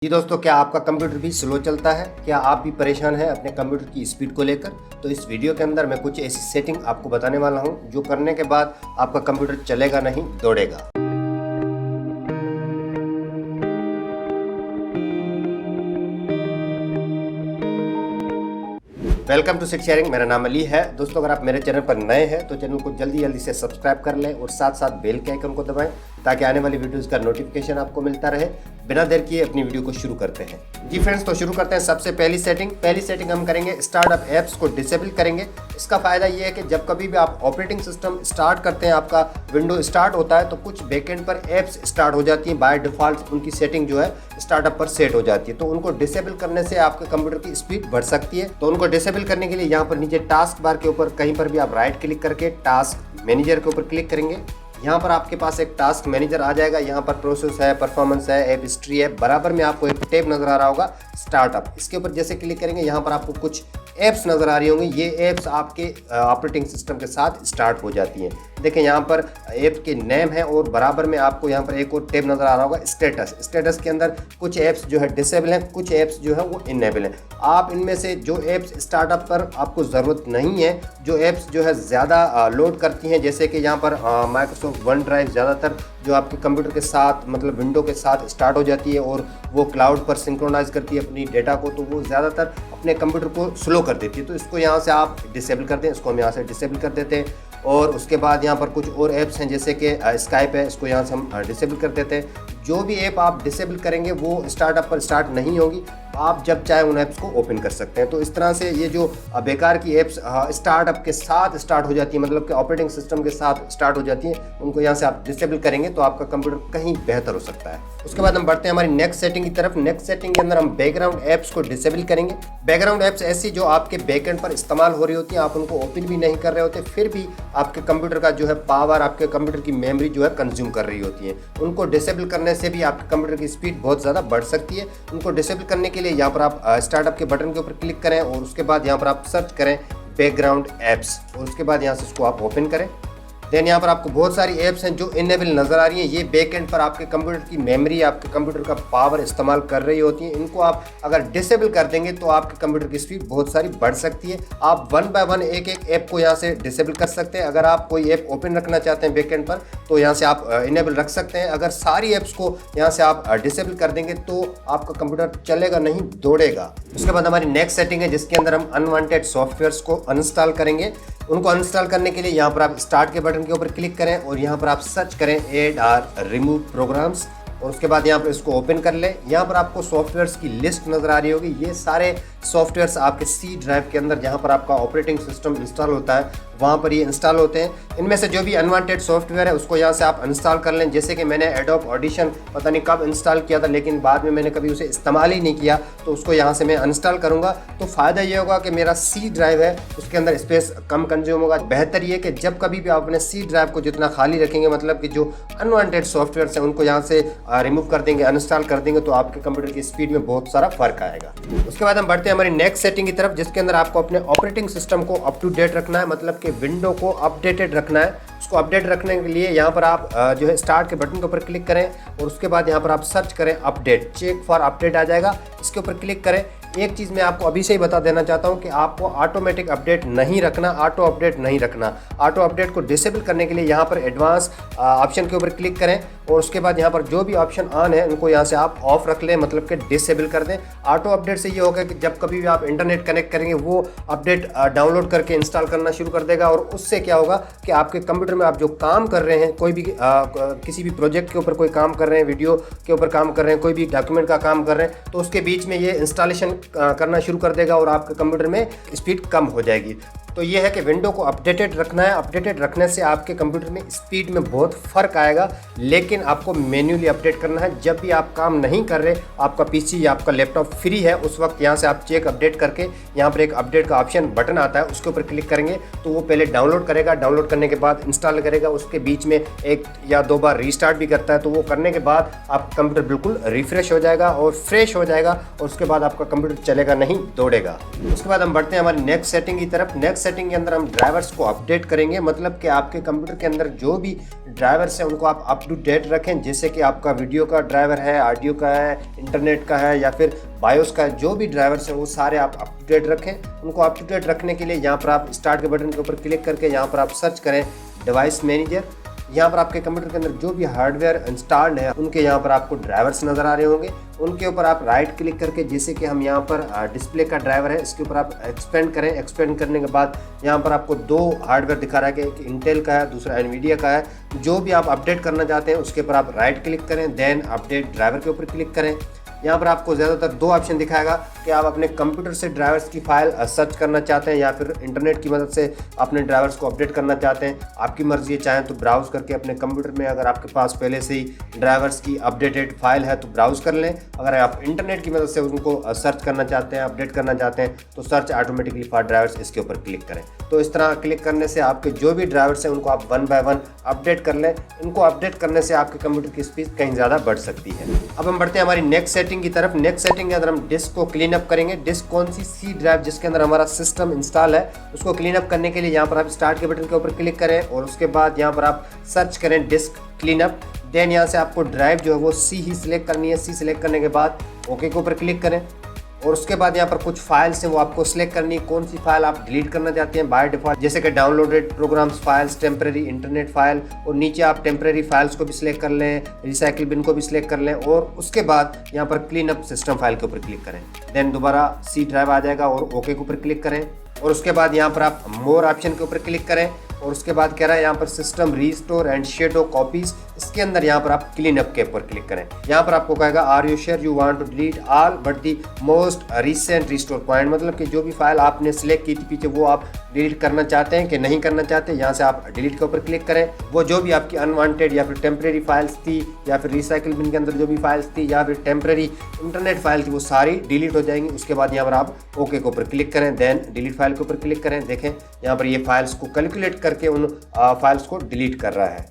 जी दोस्तों, क्या आपका कंप्यूटर भी स्लो चलता है? क्या आप भी परेशान हैं अपने कंप्यूटर की स्पीड को लेकर? तो इस वीडियो के अंदर मैं कुछ ऐसी सेटिंग आपको बताने वाला हूं जो करने के बाद आपका कंप्यूटर चलेगा नहीं, दौड़ेगा। Welcome to sit sharing. मेरा नाम अली है। दोस्तों, अगर आप मेरे चैनल पर नए हैं तो चैनल को जल्दी से सब्सक्राइब कर लें और साथ साथ बेल के आइकन को दबाएं ताकि आने वाली वीडियोस का नोटिफिकेशन आपको मिलता रहे। बिना देर किए अपनी वीडियो को शुरू करते हैं। जी फ्रेंड्स, तो शुरू करते हैं। सबसे पहली सेटिंग हम करेंगे स्टार्टअप ऐप्स को डिसेबल करेंगे। इसका फायदा ये है कि जब कभी भी आप ऑपरेटिंग सिस्टम स्टार्ट करते हैं, आपका विंडो स्टार्ट होता है तो कुछ बैकएंड पर ऐप्स स्टार्ट हो जाती हैं। बाय डिफॉल्ट उनकी सेटिंग जो है स्टार्टअप पर सेट हो जाती है, तो उनको डिसेबल करने से आपके कंप्यूटर की स्पीड बढ़ सकती है। तो उनको डिसेबल करने के लिए यहाँ पर नीचे टास्क बार के ऊपर कहीं पर भी आप राइट क्लिक करके टास्क मैनेजर के ऊपर क्लिक करेंगे। यहाँ पर आपके पास एक टास्क मैनेजर आ जाएगा। यहाँ पर प्रोसेस है, परफॉर्मेंस है, ऐप हिस्ट्री है। बराबर में आपको एक टैब नजर आ रहा होगा स्टार्टअप। इसके ऊपर जैसे क्लिक करेंगे, यहाँ पर आपको कुछ ऐप्स नजर आ रही होंगी। ये ऐप्स आपके ऑपरेटिंग सिस्टम के साथ स्टार्ट हो जाती हैं। देखें, यहाँ पर ऐप के नेम है और बराबर में आपको यहाँ पर एक और टैब नजर आ रहा होगा स्टेटस के अंदर कुछ ऐप्स जो है डिसेबल हैं, कुछ ऐप्स जो है वो इनेबल हैं। आप इनमें से जो ऐप्स स्टार्टअप पर आपको ज़रूरत नहीं है, जो ऐप्स जो है ज़्यादा लोड करती हैं, जैसे कि यहाँ पर माइक्रोसॉफ्ट वन ड्राइव ज़्यादातर जो आपके कंप्यूटर के साथ मतलब विंडो के साथ स्टार्ट हो जाती है और वो क्लाउड पर सिंक्रोनाइज करती है अपनी डेटा को, तो वो ज़्यादातर अपने कंप्यूटर को स्लो कर देती है। तो इसको यहाँ से आप डिसेबल कर दें। इसको हम यहाँ से डिसेबल कर देते हैं। और उसके बाद यहाँ पर कुछ और ऐप्स हैं जैसे कि स्काइप है, इसको यहाँ से हम डिसेबल कर देते हैं। जो भी ऐप आप डिसेबल करेंगे वो स्टार्टअप पर स्टार्ट नहीं होगी। आप जब चाहे उन ऐप्स को ओपन कर सकते हैं। तो इस तरह से ये जो बेकार की ऐप्स स्टार्टअप के साथ स्टार्ट हो जाती है, मतलब कि ऑपरेटिंग सिस्टम के साथ स्टार्ट हो जाती हैं, उनको यहाँ से आप डिसेबल करेंगे तो आपका कंप्यूटर कहीं बेहतर हो सकता है। उसके बाद हम बढ़ते हैं हमारी नेक्स्ट सेटिंग की तरफ। नेक्स्ट सेटिंग के अंदर हम बैकग्राउंड ऐप्स को डिसेबल करेंगे। बैकग्राउंड ऐप्स ऐसी जो आपके बैकएंड पर इस्तेमाल हो रही होती हैं, आप उनको ओपन भी नहीं कर रहे होते, फिर भी आपके कंप्यूटर का जो है पावर, आपके कंप्यूटर की मेमोरी जो है कंज्यूम कर रही होती है। उनको डिसेबल करने से भी आपके कंप्यूटर की स्पीड बहुत ज़्यादा बढ़ सकती है। उनको डिसेबल करने के लिए यहाँ पर आप स्टार्टअप के बटन के ऊपर क्लिक करें और उसके बाद यहाँ पर आप सर्च करें बैकग्राउंड ऐप्स और उसके बाद यहाँ से इसको आप ओपन करें। देन यहाँ पर आपको बहुत सारी ऐप्स हैं जो इनेबल नज़र आ रही हैं। ये बैकएंड पर आपके कंप्यूटर की मेमोरी, आपके कंप्यूटर का पावर इस्तेमाल कर रही होती हैं। इनको आप अगर डिसेबल कर देंगे तो आपके कंप्यूटर की स्पीड बहुत सारी बढ़ सकती है। आप वन बाय वन एक ऐप को यहाँ से डिसेबल कर सकते हैं। अगर आप कोई ऐप ओपन रखना चाहते हैं बैकएंड पर तो यहाँ से आप इनेबल रख सकते हैं। अगर सारी ऐप्स को यहाँ से आप डिसेबल कर देंगे तो आपका कंप्यूटर चलेगा नहीं, दौड़ेगा। उसके बाद हमारी नेक्स्ट सेटिंग है जिसके अंदर हम अनवांटेड सॉफ्टवेयर्स को अनइंस्टॉल करेंगे। उनको अनइंस्टॉल करने के लिए यहाँ पर आप स्टार्ट के बटन के ऊपर क्लिक करें और यहाँ पर आप सर्च करें ऐड और रिमूव प्रोग्राम्स और उसके बाद यहाँ पर इसको ओपन कर लें। यहाँ पर आपको सॉफ्टवेयर्स की लिस्ट नज़र आ रही होगी। ये सारे सॉफ्टवेयर्स आपके सी ड्राइव के अंदर जहाँ पर आपका ऑपरेटिंग सिस्टम इंस्टॉल होता है वहाँ पर ये इंस्टॉल होते हैं। इनमें से जो भी अनवांटेड सॉफ्टवेयर है उसको यहाँ से आप इंस्टॉल कर लें। जैसे कि मैंने एडोब ऑडिशन पता नहीं कब इंस्टॉल किया था, लेकिन बाद में मैंने कभी उसे इस्तेमाल ही नहीं किया, तो उसको यहाँ से मैं अनइंस्टॉल करूँगा। तो फ़ायदा ये होगा कि मेरा सी ड्राइव है उसके अंदर स्पेस कम कंज्यूम होगा। बेहतर ये कि जब कभी भी आप अपने सी ड्राइव को जितना खाली रखेंगे, मतलब कि जो अनवांटेड सॉफ्टवेयर हैं उनको यहाँ से रिमूव कर देंगे, अनइंस्टॉल कर देंगे, तो आपके कंप्यूटर की स्पीड में बहुत सारा फर्क आएगा। उसके बाद हम बढ़ते हैं हमारी नेक्स्ट सेटिंग की तरफ जिसके अंदर आपको अपने ऑपरेटिंग सिस्टम को अप टू डेट रखना है, मतलब कि विंडो को अपडेटेड रखना है। उसको अपडेट रखने के लिए यहाँ पर आप जो है स्टार्ट के बटन के ऊपर क्लिक करें और उसके बाद यहाँ पर आप सर्च करें अपडेट, चेक फॉर अपडेट आ जाएगा। इसके ऊपर क्लिक करें। एक चीज़ मैं आपको अभी से ही बता देना चाहता हूँ कि आपको ऑटोमेटिक अपडेट नहीं रखना, ऑटो अपडेट नहीं रखना। ऑटो अपडेट को डिसेबल करने के लिए यहाँ पर एडवांस ऑप्शन के ऊपर क्लिक करें और उसके बाद यहाँ पर जो भी ऑप्शन ऑन है उनको यहाँ से आप ऑफ रख लें, मतलब कि डिसेबल कर दें। ऑटो अपडेट से ये होगा कि जब कभी भी आप इंटरनेट कनेक्ट करेंगे वो अपडेट डाउनलोड करके इंस्टॉल करना शुरू कर देगा और उससे क्या होगा कि आपके कंप्यूटर में आप जो काम कर रहे हैं, कोई भी किसी भी प्रोजेक्ट के ऊपर कोई काम कर रहे हैं, वीडियो के ऊपर काम कर रहे हैं, कोई भी डॉक्यूमेंट का काम कर रहे हैं, तो उसके बीच में ये इंस्टॉलेशन करना शुरू कर देगा और आपके कंप्यूटर में स्पीड कम हो जाएगी। तो ये है कि विंडो को अपडेटेड रखना है। अपडेटेड रखने से आपके कंप्यूटर में स्पीड में बहुत फ़र्क आएगा, लेकिन आपको मैन्युअली अपडेट करना है। जब भी आप काम नहीं कर रहे, आपका पीसी या आपका लैपटॉप फ्री है, उस वक्त यहाँ से आप चेक अपडेट करके यहाँ पर एक अपडेट का ऑप्शन बटन आता है, उसके ऊपर क्लिक करेंगे तो वो पहले डाउनलोड करेगा। डाउनलोड करने के बाद इंस्टॉल करेगा, उसके बीच में एक या दो बार रीस्टार्ट भी करता है। तो वो करने के बाद आपका कंप्यूटर बिल्कुल रिफ्रेश हो जाएगा और फ्रेश हो जाएगा और उसके बाद आपका कंप्यूटर चलेगा नहीं, दौड़ेगा। उसके बाद हम बढ़ते हैं हमारी नेक्स्ट सेटिंग की तरफ। नेक्स्ट सेटिंग के अंदर हम ड्राइवर्स को अपडेट करेंगे, मतलब कि आपके कंप्यूटर के अंदर जो भी ड्राइवर्स हैं उनको आप अप टू डेट रखें। जैसे कि आपका वीडियो का ड्राइवर है, ऑडियो का है, इंटरनेट का है या फिर बायोस का है, जो भी ड्राइवर्स हैं वो सारे आप अप टू डेट रखें। उनको अप टू डेट रखने के लिए यहाँ पर आप स्टार्ट के बटन के ऊपर क्लिक करके यहाँ पर आप सर्च करें डिवाइस मैनेजर। यहाँ पर आपके कंप्यूटर के अंदर जो भी हार्डवेयर इंस्टॉल्ड है उनके यहाँ पर आपको ड्राइवर्स नज़र आ रहे होंगे। उनके ऊपर आप राइट क्लिक करके, जैसे कि हम यहाँ पर डिस्प्ले का ड्राइवर है इसके ऊपर आप एक्सपेंड करें। एक्सपेंड करने के बाद यहाँ पर आपको दो हार्डवेयर दिखा रहा है कि एक इंटेल का है, दूसरा एनवीडिया का है। जो भी आप अपडेट करना चाहते हैं उसके ऊपर आप राइट क्लिक करें, देन अपडेट ड्राइवर के ऊपर क्लिक करें। यहाँ पर आपको ज़्यादातर दो ऑप्शन दिखाएगा कि आप अपने कंप्यूटर से ड्राइवर्स की फाइल सर्च करना चाहते हैं या फिर इंटरनेट की मदद से अपने ड्राइवर्स को अपडेट करना चाहते हैं। आपकी मर्जी है, चाहें तो ब्राउज़ करके अपने कंप्यूटर में, अगर आपके पास पहले से ही ड्राइवर्स की अपडेटेड फाइल है तो ब्राउज़ कर लें। अगर आप इंटरनेट की मदद से उनको सर्च करना चाहते हैं, अपडेट करना चाहते हैं तो सर्च ऑटोमेटिकली फॉर ड्राइवर्स इसके ऊपर क्लिक करें। तो इस तरह क्लिक करने से आपके जो भी ड्राइवर्स हैं उनको आप वन बाय वन अपडेट कर लें। इनको अपडेट करने से आपके कंप्यूटर की स्पीड कहीं ज़्यादा बढ़ सकती है। अब हम बढ़ते हैं हमारी नेक्स्ट सेटिंग की तरफ। नेक्स्ट सेटिंग के अंदर हम डिस्क को क्लीन अप करेंगे। डिस्क कौन सी? सी ड्राइव जिसके अंदर हमारा सिस्टम इंस्टॉल है, उसको क्लीन अप करने के लिए यहाँ पर आप स्टार्ट के बटन के ऊपर क्लिक करें और उसके बाद यहाँ पर आप सर्च करें डिस्क क्लीन अप। देन यहाँ से आपको ड्राइव जो है वो सी ही सिलेक्ट करनी है। सी सिलेक्ट करने के बाद ओके के ऊपर क्लिक करें और उसके बाद यहाँ पर कुछ फाइल्स हैं वो आपको सिलेक्ट करनी है। कौन सी फाइल आप डिलीट करना चाहते हैं बाय डिफॉल्ट, जैसे कि downloaded programs files, temporary internet file, और नीचे आप टेम्परेरी फाइल्स को भी सिलेक्ट कर लें, रिसाइकिल बिन को भी सिलेक्ट कर लें और उसके बाद यहाँ पर क्लीन अप सिस्टम फाइल के ऊपर क्लिक करें। देन दोबारा सी ड्राइव आ जाएगा और ओके के ऊपर क्लिक करें और उसके बाद यहाँ पर आप मोर ऑप्शन के ऊपर क्लिक करें और उसके बाद कह रहा है यहाँ पर system restore and shadow copies, इसके अंदर यहाँ पर आप क्लीन अप के ऊपर क्लिक करें। यहाँ पर आपको कहेगा are you sure you want to delete all but the most recent restore point, मतलब कि जो भी फाइल आपने सिलेक्ट की थी पीछे वो आप डिलीट करना चाहते हैं कि नहीं करना चाहते। यहाँ से आप डिलीट के ऊपर क्लिक करें। वो जो भी आपकी अनवांटेड या फिर टेम्परेरी फाइल्स थी या फिर रिसाइकिल बिन के अंदर जो भी फाइल्स थी या फिर टेम्परेरी इंटरनेट फाइल थी वो सारी डिलीट हो जाएंगी। उसके बाद यहाँ पर आप ओके के ऊपर क्लिक करें, देन डिलीट फाइल के ऊपर क्लिक करें। देखें यहाँ पर ये फाइल्स को कैलकुलेट करके उन फाइल्स को डिलीट कर रहा है।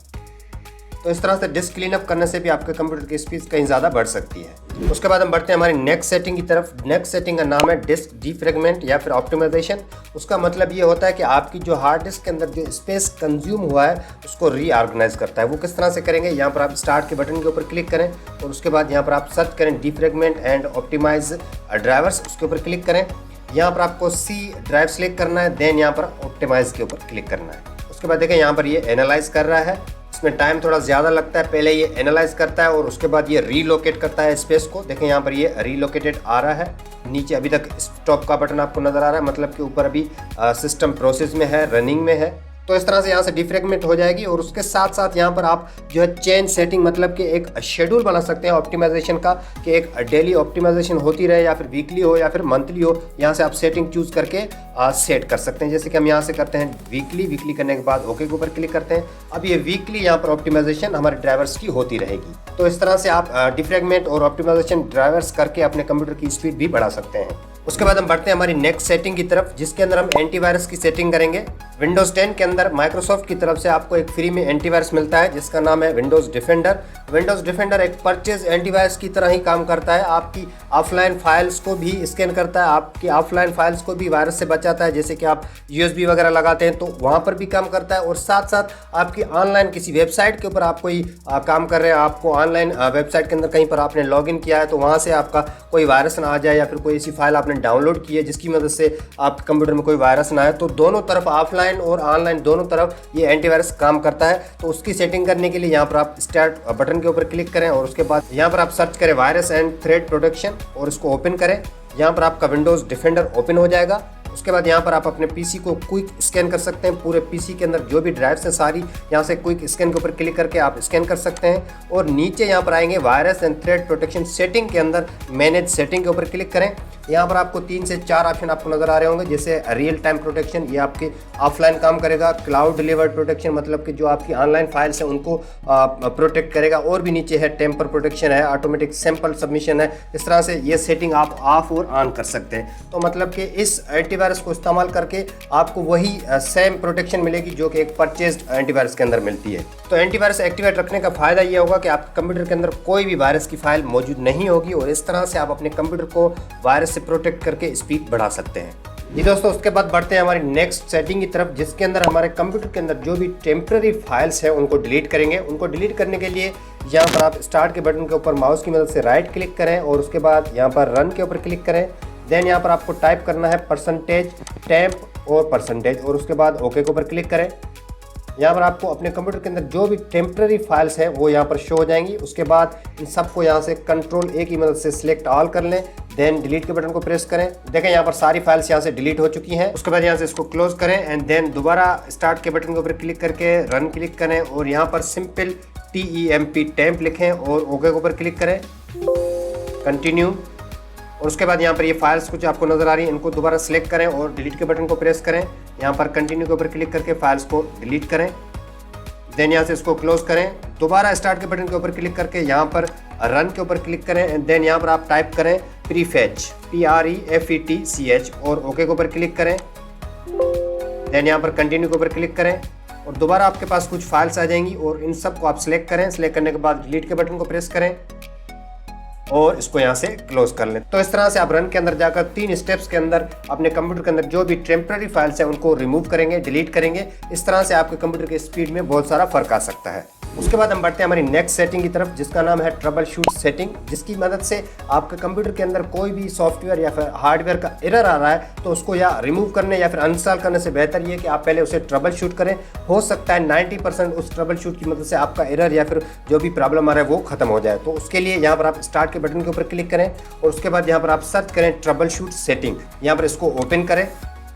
तो इस तरह से डिस्क क्लीन अप करने से भी आपके कंप्यूटर की स्पीड कहीं ज़्यादा बढ़ सकती है। उसके बाद हम बढ़ते हैं हमारी नेक्स्ट सेटिंग की तरफ। नेक्स्ट सेटिंग का नाम है डिस्क डिफ्रैगमेंट या फिर ऑप्टिमाइजेशन। उसका मतलब ये होता है कि आपकी जो हार्ड डिस्क के अंदर जो स्पेस कंज्यूम हुआ है उसको रीऑर्गेनाइज करता है। वो किस तरह से करेंगे? यहाँ पर आप स्टार्ट के बटन के ऊपर क्लिक करें और उसके बाद यहाँ पर आप सर्च करें डिफ्रैगमेंट एंड ऑप्टिमाइज ड्राइवर्स, उसके ऊपर क्लिक करें। यहाँ पर आपको सी ड्राइव सेलेक्ट करना है, देन यहाँ पर ऑप्टिमाइज के ऊपर क्लिक करना है। उसके बाद देखें यहाँ पर ये एनालाइज कर रहा है, इसमें टाइम थोड़ा ज़्यादा लगता है। पहले ये एनालाइज करता है और उसके बाद ये रीलोकेट करता है स्पेस को। देखें यहाँ पर ये रीलोकेटेड आ रहा है। नीचे अभी तक स्टॉप का बटन आपको नज़र आ रहा है, मतलब कि ऊपर अभी सिस्टम प्रोसेस में है, रनिंग में है। तो इस तरह से यहाँ से डिफ्रैगमेंट हो जाएगी और उसके साथ साथ यहाँ पर आप जो है चेंज सेटिंग, मतलब कि एक शेड्यूल बना सकते हैं ऑप्टिमाइजेशन का कि एक डेली ऑप्टिमाइजेशन होती रहे या फिर वीकली हो या फिर मंथली हो। यहाँ से आप सेटिंग चूज़ करके सेट कर सकते हैं। जैसे कि हम यहाँ से करते हैं वीकली करने के बाद ओके के ऊपर क्लिक करते हैं। अब ये वीकली यहाँ पर ऑप्टिमाइजेशन हमारे ड्राइवर्स की होती रहेगी। तो इस तरह से आप डिफ्रैगमेंट और ऑप्टिमाइजेशन ड्राइवर्स करके अपने कंप्यूटर की स्पीड भी बढ़ा सकते हैं। उसके बाद हम बढ़ते हैं हमारी नेक्स्ट सेटिंग की तरफ, जिसके अंदर हम एंटीवायरस की सेटिंग करेंगे। विंडोज़ 10 के अंदर माइक्रोसॉफ्ट की तरफ से आपको एक फ्री में एंटीवायरस मिलता है जिसका नाम है विंडोज़ डिफेंडर। विंडोज़ डिफेंडर एक परचेज एंटीवायरस की तरह ही काम करता है। आपकी ऑफलाइन फाइल्स को भी स्कैन करता है, आपकी ऑफलाइन फाइल्स को भी वायरस से बचाता है। जैसे कि आप यूएसबी वगैरह लगाते हैं तो वहाँ पर भी काम करता है और साथ साथ आपकी ऑनलाइन किसी वेबसाइट के ऊपर आप कोई काम कर रहे हैं, आपको ऑनलाइन वेबसाइट के अंदर कहीं पर आपने लॉगिन किया है तो वहाँ से आपका कोई वायरस ना आ जाए या फिर कोई ऐसी फाइल आपने डाउनलोड की है जिसकी मदद से आपके कंप्यूटर में कोई वायरस ना आए, तो दोनों तरफ ऑफलाइन और ऑनलाइन दोनों तरफ ये एंटीवायरस काम करता है। तो उसकी सेटिंग करने के लिए यहाँ पर आप स्टार्ट बटन के ऊपर क्लिक करें और उसके बाद यहाँ पर आप सर्च करें वायरस एंड थ्रेड प्रोटेक्शन और इसको ओपन करें। यहाँ पर आपका विंडोज़ डिफेंडर ओपन हो जाएगा। उसके बाद यहाँ पर आप अपने पीसी को क्विक स्कैन कर सकते हैं। पूरे पीसी के अंदर जो भी ड्राइव्स हैं सारी यहाँ से क्विक स्कैन के ऊपर क्लिक करके आप स्कैन कर सकते हैं और नीचे यहाँ पर आएंगे virus and thread protection setting के अंदर मैनेज सेटिंग के ऊपर क्लिक करें। यहाँ पर आपको 3 से 4 ऑप्शन आपको नजर आ रहे होंगे, जैसे रियल टाइम प्रोटेक्शन, ये आपके ऑफलाइन काम करेगा। क्लाउड डिलीवर्ड प्रोटेक्शन, मतलब कि जो आपकी ऑनलाइन फाइल्स हैं उनको प्रोटेक्ट करेगा। और भी नीचे है टेम्पर प्रोटेक्शन है, ऑटोमेटिक सैंपल सबमिशन है। इस तरह से ये सेटिंग आप ऑफ और ऑन कर सकते हैं। तो मतलब कि इस एंटीवायरस को इस्तेमाल करके आपको वही सेम प्रोटेक्शन मिलेगी जो कि एक परचेज्ड एंटीवायरस के अंदर मिलती है। तो एंटीवायरस एक्टिवेट रखने का फायदा ये होगा कि आपके कंप्यूटर के अंदर कोई भी वायरस की फाइल मौजूद नहीं होगी और इस तरह से आप अपने कंप्यूटर को वायरस से प्रोटेक्ट करके स्पीड बढ़ा सकते हैं। जी दोस्तों, उसके बाद बढ़ते हैं हमारी नेक्स्ट सेटिंग की तरफ, जिसके अंदर हमारे कंप्यूटर के अंदर जो भी टेम्पररी फाइल्स हैं उनको डिलीट करेंगे। उनको डिलीट करने के लिए यहाँ पर आप स्टार्ट के बटन के ऊपर माउस की मदद से राइट क्लिक करें और उसके बाद यहाँ पर रन के ऊपर क्लिक करें। देन यहाँ पर आपको टाइप करना है %temp और % और उसके बाद ओके के ऊपर क्लिक करें। यहाँ पर आपको अपने कंप्यूटर के अंदर जो भी टेम्पररी फाइल्स हैं वो यहाँ पर शो हो जाएंगी। उसके बाद इन सबको यहाँ से कंट्रोल A की मदद से सिलेक्ट ऑल कर लें। देन डिलीट के बटन को प्रेस करें। देखें यहाँ पर सारी फाइल्स यहाँ से डिलीट हो चुकी हैं। उसके बाद यहाँ से इसको क्लोज करें एंड देन दोबारा स्टार्ट के बटन के ऊपर क्लिक करके रन क्लिक करें और यहाँ पर सिंपल temp लिखें और ओके के ऊपर क्लिक करें, कंटिन्यू। और उसके बाद यहाँ पर ये फाइल्स कुछ आपको नजर आ रही है, इनको दोबारा सिलेक्ट करें और डिलीट के बटन को प्रेस करें। यहाँ पर कंटिन्यू के ऊपर क्लिक करके फाइल्स को डिलीट करें। देन यहाँ से इसको क्लोज करें। दोबारा स्टार्ट के बटन के ऊपर क्लिक करके यहाँ पर रन के ऊपर क्लिक करें एंड देन यहाँ पर आप टाइप करें प्रीफेच PREFETCH और ओके के ऊपर क्लिक करें। देन यहाँ पर कंटिन्यू के ऊपर क्लिक करें और दोबारा आपके पास कुछ फाइल्स आ जाएंगी और इन सब को आप सिलेक्ट करें। सिलेक्ट करने के बाद डिलीट के बटन को प्रेस करें और इसको यहाँ से क्लोज कर लें। तो इस तरह से आप रन के अंदर जाकर 3 स्टेप्स के अंदर अपने कंप्यूटर के अंदर जो भी टेम्पररी फाइल्स हैं उनको रिमूव करेंगे, डिलीट करेंगे। इस तरह से आपके कंप्यूटर की स्पीड में बहुत सारा फर्क आ सकता है। उसके बाद हम बढ़ते हैं हमारी नेक्स्ट सेटिंग की तरफ, जिसका नाम है ट्रबल शूट सेटिंग, जिसकी मदद से आपके कंप्यूटर के अंदर कोई भी सॉफ्टवेयर या फिर हार्डवेयर का एरर आ रहा है तो उसको या रिमूव करने या फिर अनइंस्टॉल करने से बेहतर ये है कि आप पहले उसे ट्रबल शूट करें। हो सकता है 90% उस ट्रबल शूट की मदद से आपका एरर या फिर जो भी प्रॉब्लम आ रहा है वो खत्म हो जाए। तो उसके लिए यहाँ पर आप स्टार्ट के बटन के ऊपर क्लिक करें और उसके बाद यहाँ पर आप सर्च करें ट्रबल शूट सेटिंग। यहाँ पर इसको ओपन करें।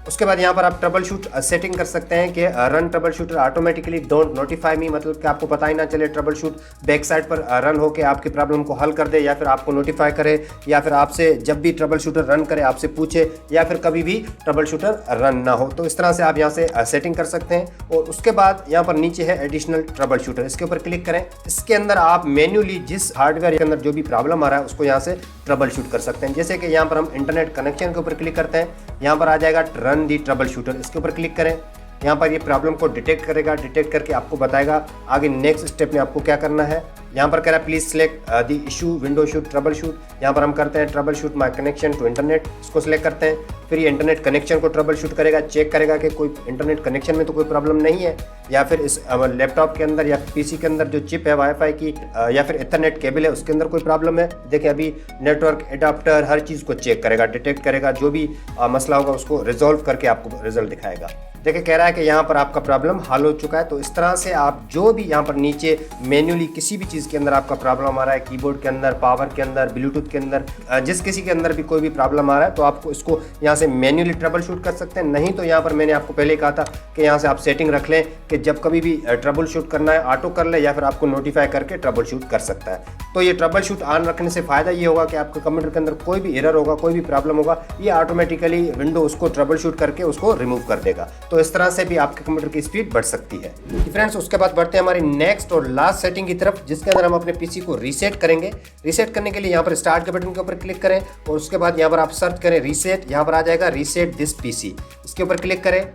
उसके बाद यहाँ पर आप ट्रबल शूट सेटिंग कर सकते हैं कि run trouble shooter automatically don't notify मी, मतलब कि आपको पता ही ना चले ट्रबल शूट बैक साइड पर रन होके आपकी प्रॉब्लम को हल कर दे या फिर आपको नोटिफाई करे या फिर आपसे जब भी ट्रबल शूटर रन करे आपसे पूछे या फिर कभी भी ट्रबल शूटर रन ना हो। तो इस तरह से आप यहाँ से सेटिंग कर सकते हैं। और उसके बाद यहाँ पर नीचे है एडिशनल ट्रबल शूटर, इसके ऊपर क्लिक करें। इसके अंदर आप मैन्युअली जिस हार्डवेयर के अंदर जो भी प्रॉब्लम आ रहा है उसको यहाँ से ट्रबल शूट कर सकते हैं। जैसे कि यहाँ पर हम इंटरनेट कनेक्शन के ऊपर क्लिक करते हैं, यहाँ पर आ जाएगा रन दी ट्रबल शूटर, इसके ऊपर क्लिक करें। यहाँ पर ये प्रॉब्लम को डिटेक्ट करेगा, डिटेक्ट करके आपको बताएगा आगे नेक्स्ट स्टेप में आपको क्या करना है। यहाँ पर कह रहा है please select the issue window shoot troubleshoot. यहाँ पर हम करते हैं troubleshoot my connection to internet, इसको सिलेक्ट करते हैं। फिर ये इंटरनेट कनेक्शन को ट्रबल शूट करेगा, चेक करेगा कि कोई इंटरनेट कनेक्शन में तो कोई प्रॉब्लम नहीं है या फिर इस लैपटॉप के अंदर या पीसी के अंदर जो चिप है वाईफाई की या फिर इथरनेट केबल है उसके अंदर कोई प्रॉब्लम है। देखिए अभी नेटवर्क एडाप्टर हर चीज़ को चेक करेगा, डिटेक्ट करेगा, जो भी मसला होगा उसको रिजॉल्व करके आपको रिजल्ट दिखाएगा। देखिए कह रहा है कि यहाँ पर आपका प्रॉब्लम हल हो चुका है। तो इस तरह से आप जो भी यहाँ पर नीचे मैन्युअली किसी भी चीज़ के अंदर आपका प्रॉब्लम आ रहा है, कीबोर्ड के अंदर, पावर के अंदर, ब्लूटूथ के अंदर, जिस किसी के अंदर भी कोई भी प्रॉब्लम आ रहा है तो आपको इसको यहाँ से मैन्युअली ट्रबल शूट कर सकते हैं। नहीं तो यहाँ पर मैंने आपको पहले कहा था कि यहाँ से आप सेटिंग रख लें कि जब कभी भी ट्रबल शूट करना है ऑटो कर ले या फिर आपको नोटिफाई करके ट्रबल शूट कर सकता है। तो ये ट्रबल शूट ऑन रखने से फ़ायदा ये होगा कि आपके कंप्यूटर के अंदर कोई भी एरर होगा, कोई भी प्रॉब्लम होगा, ये ऑटोमेटिकली विंडो उसको ट्रबल शूट करके उसको रिमूव कर देगा। तो इस तरह से भी आपके कंप्यूटर की स्पीड बढ़ सकती है। फ्रेंड्स उसके बाद बढ़ते हैं हमारी नेक्स्ट और लास्ट सेटिंग की तरफ, जिसके अंदर हम अपने पीसी को रीसेट करेंगे। रीसेट करने के लिए यहाँ पर स्टार्ट के बटन के ऊपर क्लिक करें और उसके बाद यहाँ पर आप सर्च करें रीसेट। यहाँ पर आ जाएगा रीसेट दिस पीसी, इसके ऊपर क्लिक करें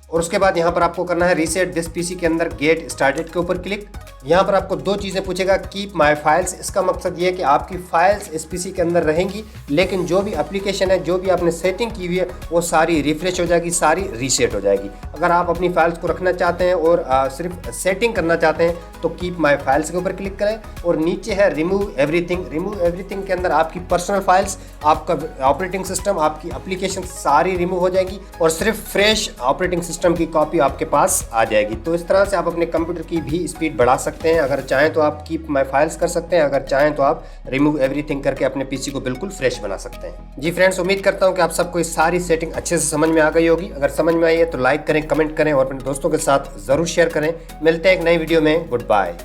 और उसके बाद यहाँ पर आपको करना है रीसेट दिस पीसी के अंदर गेट स्टार्टेड के ऊपर क्लिक। यहाँ पर आपको 2 चीज़ें पूछेगा, कीप माय फाइल्स। इसका मकसद ये है कि आपकी फाइल्स इस पीसी के अंदर रहेंगी लेकिन जो भी एप्लीकेशन है, जो भी आपने सेटिंग की हुई है वो सारी रिफ्रेश हो जाएगी, सारी रीसेट हो जाएगी। अगर आप अपनी फाइल्स को रखना चाहते हैं और सिर्फ सेटिंग करना चाहते हैं तो कीप माय फाइल्स के ऊपर क्लिक करें और नीचे है रिमूव एवरीथिंग। रिमूव एवरीथिंग के अंदर आपकी पर्सनल फाइल्स, आपका ऑपरेटिंग सिस्टम, आपकी एप्लीकेशन सारी रिमूव हो जाएगी और सिर्फ फ्रेश ऑपरेटिंग सिस्टम की कॉपी आपके पास आ जाएगी। तो इस तरह से आप अपने कंप्यूटर की भी स्पीड बढ़ा सकते हैं। अगर चाहें तो आप कीप माय फाइल्स कर सकते हैं, अगर चाहें तो आप रिमूव एवरीथिंग करके अपने पीसी को बिल्कुल फ्रेश बना सकते हैं। जी फ्रेंड्स, उम्मीद करता हूं कि आप सबको ये सारी सेटिंग अच्छे से समझ में आ गई होगी। अगर समझ में आई है तो लाइक करें, कमेंट करें और अपने दोस्तों के साथ जरूर शेयर करें। मिलते हैं एक नई वीडियो में। Good bye.